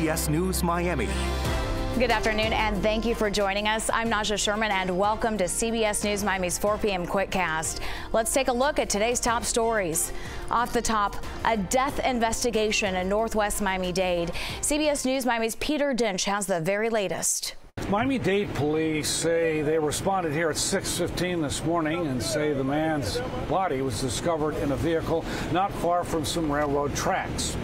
CBS News Miami. Good afternoon, and thank you for joining us. I'm Naja Sherman, and welcome to CBS News Miami's 4 p.m. Quickcast. Let's take a look at today's top stories. Off the top, a death investigation in Northwest Miami-Dade. CBS News Miami's Peter Dinch has the very latest. Miami-Dade police say they responded here at 6:15 this morning and say the man's body was discovered in a vehicle not far from some railroad tracks.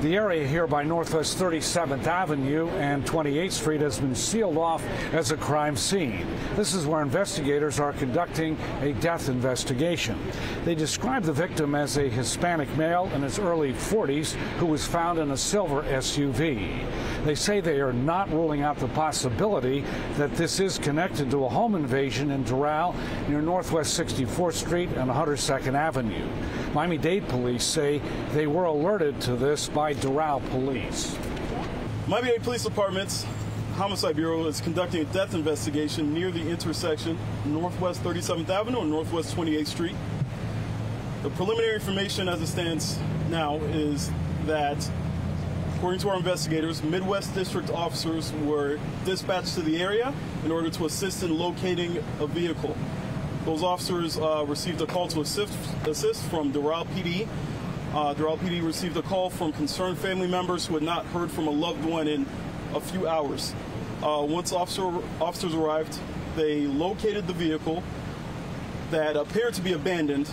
The area here by Northwest 37th Avenue and 28th Street has been sealed off as a crime scene. This is where investigators are conducting a death investigation. They describe the victim as a Hispanic male in his early 40s who was found in a silver SUV. They say they are not ruling out the possibility that this is connected to a home invasion in Doral near Northwest 64th Street and 102nd Avenue. Miami-Dade police say they were alerted to this by Doral police. Miami-Dade Police Department's Homicide Bureau is conducting a death investigation near the intersection Northwest 37th Avenue and Northwest 28th Street. The preliminary information as it stands now is that, according to our investigators, Midwest District officers were dispatched to the area in order to assist in locating a vehicle. Those officers received a call to assist from Doral PD. Doral PD received a call from concerned family members who had not heard from a loved one in a few hours. Once officers arrived, they located the vehicle that appeared to be abandoned.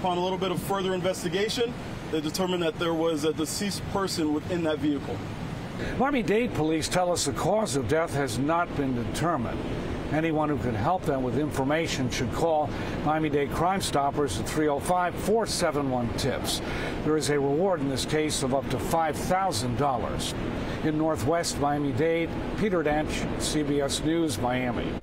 Upon a little bit of further investigation, they determined that there was a deceased person within that vehicle. Miami-Dade police tell us the cause of death has not been determined. Anyone who can help them with information should call Miami-Dade Crime Stoppers at 305-471-TIPS. There is a reward in this case of up to $5,000. In Northwest Miami-Dade, Peter Dinch, CBS News, Miami.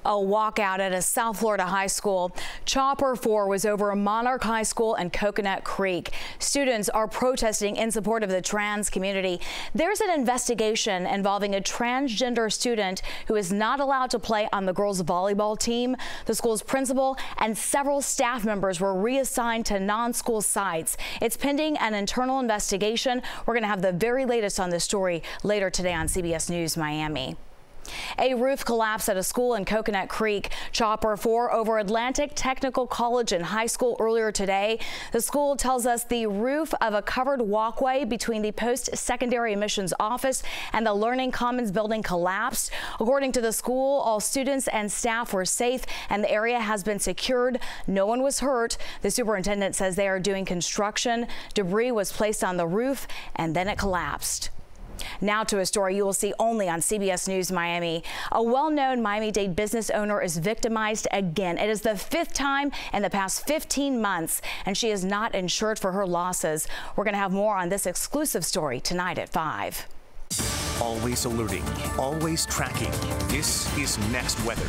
A walkout at a South Florida high school. Chopper 4 was over Monarch High School and Coconut Creek. Students are protesting in support of the trans community. There's an investigation involving a transgender student who is not allowed to play on the girls' volleyball team. The school's principal and several staff members were reassigned to non-school sites. It's pending an internal investigation. We're going to have the very latest on this story later today on CBS News Miami. A roof collapse at a school in Coconut Creek. Chopper 4 over Atlantic Technical College and High School earlier today. The school tells us the roof of a covered walkway between the post-secondary admissions office and the Learning Commons building collapsed. According to the school, all students and staff were safe and the area has been secured. No one was hurt. The superintendent says they are doing construction. Debris was placed on the roof and then it collapsed. Now to a story you will see only on CBS News Miami. A well-known Miami-Dade business owner is victimized again. It is the 5th time in the past 15 months, and she is not insured for her losses. We're going to have more on this exclusive story tonight at 5. Always alerting, always tracking. This is Next Weather.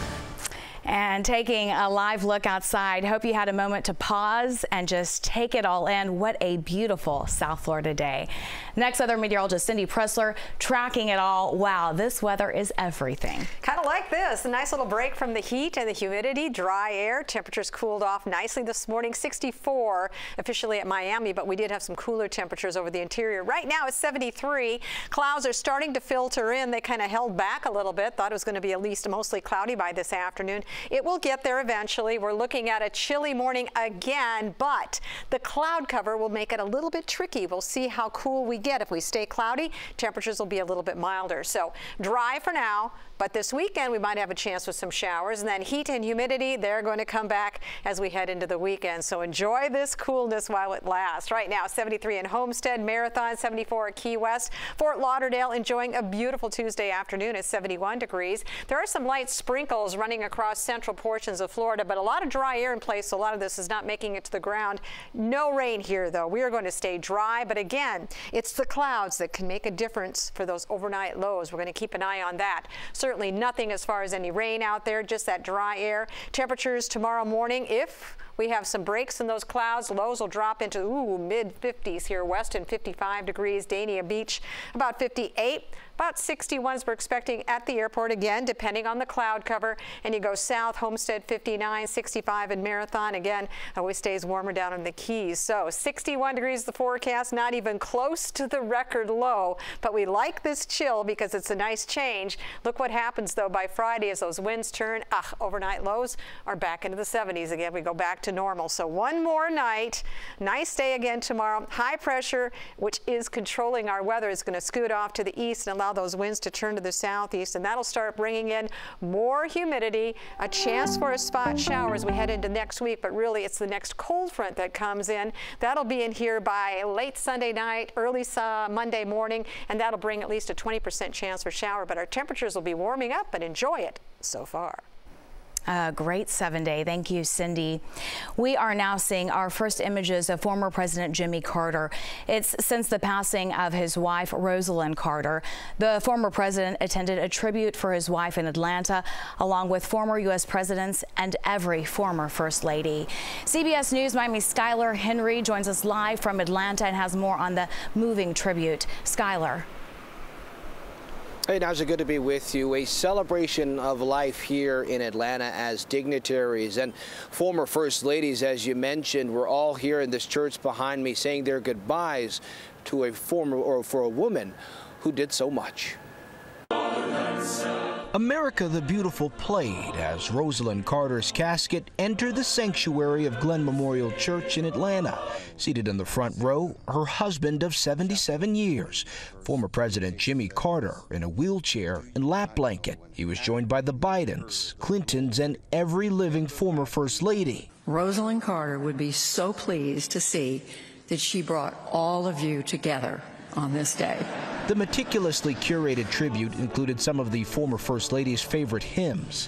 And taking a live look outside. Hope you had a moment to pause and just take it all in. What a beautiful South Florida day. Next, weather meteorologist Cindy Pressler tracking it all. Wow, this weather is everything. Kind of like this. A nice little break from the heat and the humidity. Dry air. Temperatures cooled off nicely this morning. 64 officially at Miami, but we did have some cooler temperatures over the interior. Right now it's 73. Clouds are starting to filter in. They kind of held back a little bit. Thought it was going to be at least mostly cloudy by this afternoon. It will get there eventually. We're looking at a chilly morning again, but the cloud cover will make it a little bit tricky. We'll see how cool we get. If we stay cloudy, temperatures will be a little bit milder. So dry for now, but this weekend we might have a chance with some showers, and then heat and humidity, they're going to come back as we head into the weekend. So enjoy this coolness while it lasts. Right now, 73 in Homestead, Marathon, 74 at Key West. Fort Lauderdale enjoying a beautiful Tuesday afternoon at 71 degrees. There are some light sprinkles running across central portions of Florida, but a lot of dry air in place, so a lot of this is not making it to the ground. No rain here, though. We are going to stay dry, but again, it's the clouds that can make a difference for those overnight lows. We're going to keep an eye on that. Certainly nothing as far as any rain out there, just that dry air. Temperatures tomorrow morning, if we have some breaks in those clouds, lows will drop into mid-50s here west and 55 degrees. Dania Beach about 58. About 61s we're expecting at the airport again, depending on the cloud cover. And you go south, Homestead 59, 65 in Marathon. Again, always stays warmer down in the Keys. So 61 degrees the forecast, not even close to the record low. But we like this chill because it's a nice change. Look what happens, though, by Friday as those winds turn. Overnight lows are back into the 70s again. We go back to normal. So one more night. Nice day again tomorrow. High pressure, which is controlling our weather, is going to scoot off to the east and allow those winds to turn to the southeast. And that'll start bringing in more humidity, a chance for a spot shower as we head into next week. But really, it's the next cold front that comes in. That'll be in here by late Sunday night, early Monday morning, and that'll bring at least a 20% chance for shower. But our temperatures will be warming up, and enjoy it so far. A great 7-day. Thank you, Cindy. We are now seeing our first images of former President Jimmy Carter. It's since the passing of his wife, Rosalynn Carter. The former president attended a tribute for his wife in Atlanta, along with former U.S. presidents and every former First Lady. CBS News Miami's Skylar Henry joins us live from Atlanta and has more on the moving tribute. Skylar. Hey, Naja, good to be with you. A celebration of life here in Atlanta as dignitaries and former First Ladies, as you mentioned, were all here in this church behind me saying their goodbyes to a for a woman who did so much. America the Beautiful played as Rosalynn Carter's casket entered the sanctuary of Glen Memorial Church in Atlanta. Seated in the front row, her husband of 77 years, former President Jimmy Carter, in a wheelchair and lap blanket. He was joined by the Bidens, Clintons, and every living former First Lady. Rosalynn Carter would be so pleased to see that she brought all of you together on this day. The meticulously curated tribute included some of the former First Lady's favorite hymns.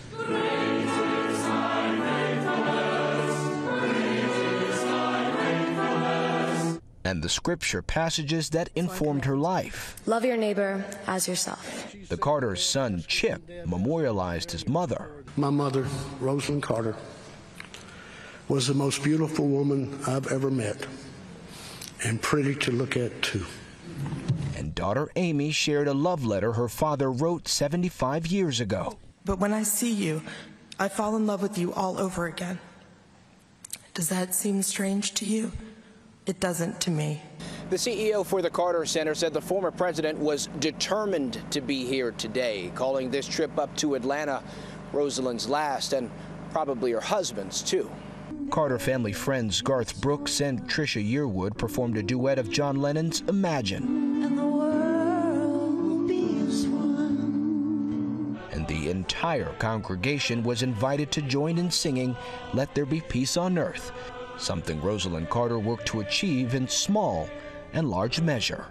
And the scripture passages that informed her life. Love your neighbor as yourself. The Carter's son, Chip, memorialized his mother. My mother, Rosalynn Carter, was the most beautiful woman I've ever met, and pretty to look at, too. And daughter Amy shared a love letter her father wrote 75 years ago. But when I see you, I fall in love with you all over again. Does that seem strange to you? It doesn't to me. The CEO for the Carter Center said the former president was determined to be here today, calling this trip up to Atlanta Rosalynn's last, and probably her husband's, too. Carter family friends Garth Brooks and Trisha Yearwood performed a duet of John Lennon's Imagine. And the world will be as one. And the entire congregation was invited to join in singing Let There Be Peace on Earth, something Rosalynn Carter worked to achieve in small and large measure.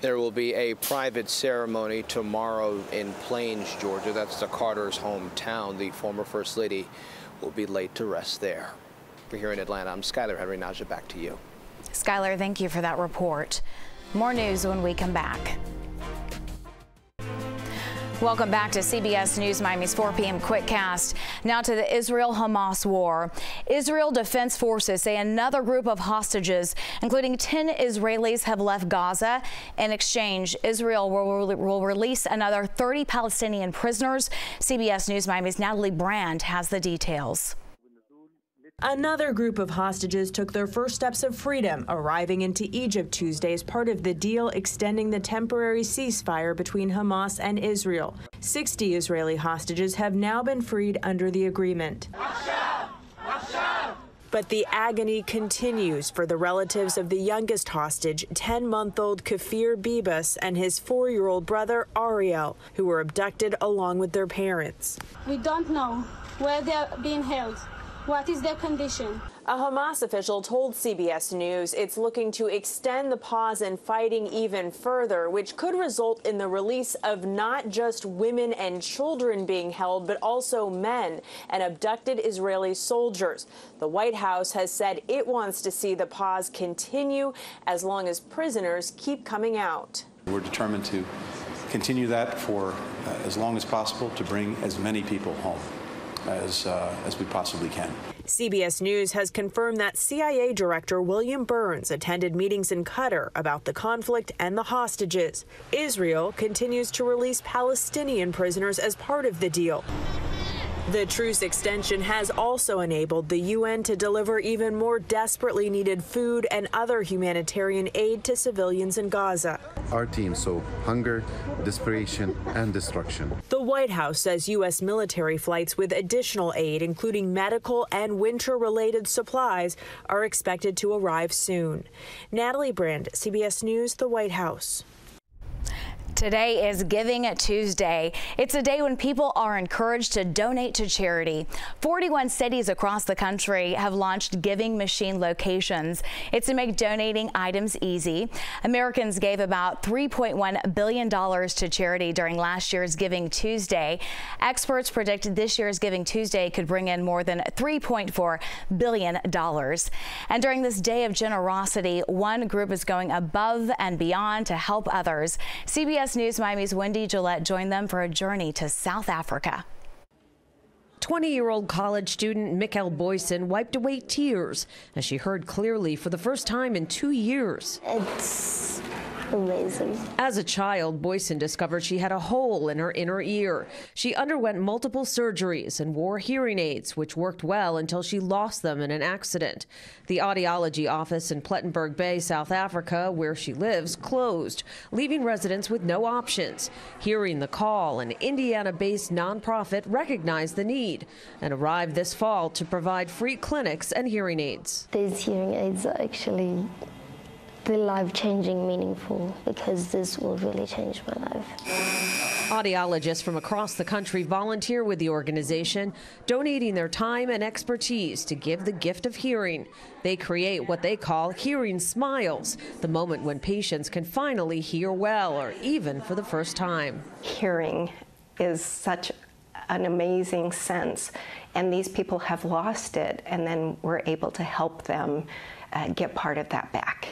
There will be a private ceremony tomorrow in Plains, Georgia. That's the Carter's hometown. The former First Lady will be laid to rest there. We're here in Atlanta. I'm Skylar Henry. Naja, back to you. Skylar, thank you for that report. More news when we come back. Welcome back to CBS News Miami's 4 p.m. Quickcast. Now to the Israel-Hamas war. Israel Defense Forces say another group of hostages, including 10 Israelis, have left Gaza. In exchange, Israel will release another 30 Palestinian prisoners. CBS News Miami's Natalie Brand has the details. Another group of hostages took their first steps of freedom, arriving into Egypt Tuesday as part of the deal extending the temporary ceasefire between Hamas and Israel. 60 Israeli hostages have now been freed under the agreement. But the agony continues for the relatives of the youngest hostage, 10-month-old Kafir Bibas, and his 4-year-old brother Ariel, who were abducted along with their parents. We don't know where they are being held. What is their condition? A Hamas official told CBS News it's looking to extend the pause in fighting even further, which could result in the release of not just women and children being held, but also men and abducted Israeli soldiers. The White House has said it wants to see the pause continue as long as prisoners keep coming out. We're determined to continue that for as long as possible to bring as many people home. as we possibly can. CBS News has confirmed that CIA Director William Burns attended meetings in Qatar about the conflict and the hostages. Israel continues to release Palestinian prisoners as part of the deal. The truce extension has also enabled the UN to deliver even more desperately needed food and other humanitarian aid to civilians in Gaza. Our team saw hunger, desperation, and destruction. The White House says U.S. military flights with additional aid, including medical and winter-related supplies, are expected to arrive soon. Natalie Brand, CBS News, the White House. Today is Giving Tuesday. It's a day when people are encouraged to donate to charity. 41 cities across the country have launched giving machine locations. It's to make donating items easy. Americans gave about $3.1 billion to charity during last year's Giving Tuesday. Experts predict this year's Giving Tuesday could bring in more than $3.4 billion. And during this day of generosity, one group is going above and beyond to help others. CBS News Miami's Wendy Gillette joined them for a journey to South Africa. 20-year-old college student Mikkel Boysen wiped away tears as she heard clearly for the first time in 2 years. It's amazing. As a child, Boysen discovered she had a hole in her inner ear. She underwent multiple surgeries and wore hearing aids, which worked well until she lost them in an accident. The audiology office in Plettenberg Bay, South Africa, where she lives, closed, leaving residents with no options. Hearing the Call, an Indiana-based nonprofit, recognized the need and arrived this fall to provide free clinics and hearing aids. These hearing aids are actually life-changing, meaningful, because this will really change my life. Audiologists from across the country volunteer with the organization, donating their time and expertise to give the gift of hearing. They create what they call hearing smiles, the moment when patients can finally hear well, or even for the first time. Hearing is such an amazing sense, and these people have lost it, and then we're able to help them get part of that back.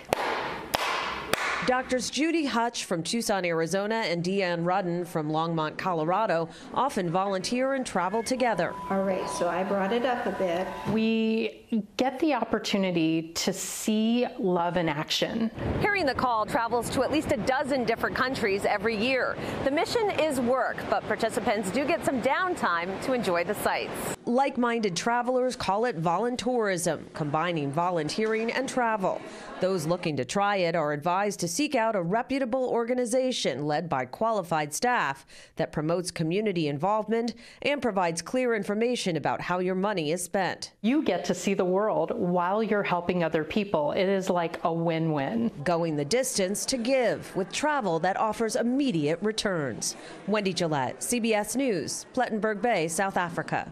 Doctors Judy Hutch from Tucson, Arizona, and Deanne Rudden from Longmont, Colorado, often volunteer and travel together. All right, so I brought it up a bit. We get the opportunity to see love in action. Hearing the Call travels to at least a dozen different countries every year. The mission is work, but participants do get some downtime to enjoy the sights. Like-minded travelers call it voluntourism, combining volunteering and travel. Those looking to try it are advised to seek out a reputable organization led by qualified staff that promotes community involvement and provides clear information about how your money is spent. You get to see the world while you're helping other people. It is like a win-win. Going the distance to give with travel that offers immediate returns. Wendy Gillette, CBS News, Plettenberg Bay, South Africa.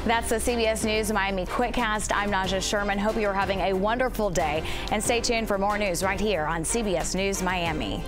That's the CBS News Miami Quickcast. I'm Naja Sherman. Hope you're having a wonderful day, and stay tuned for more news right here on CBS News Miami.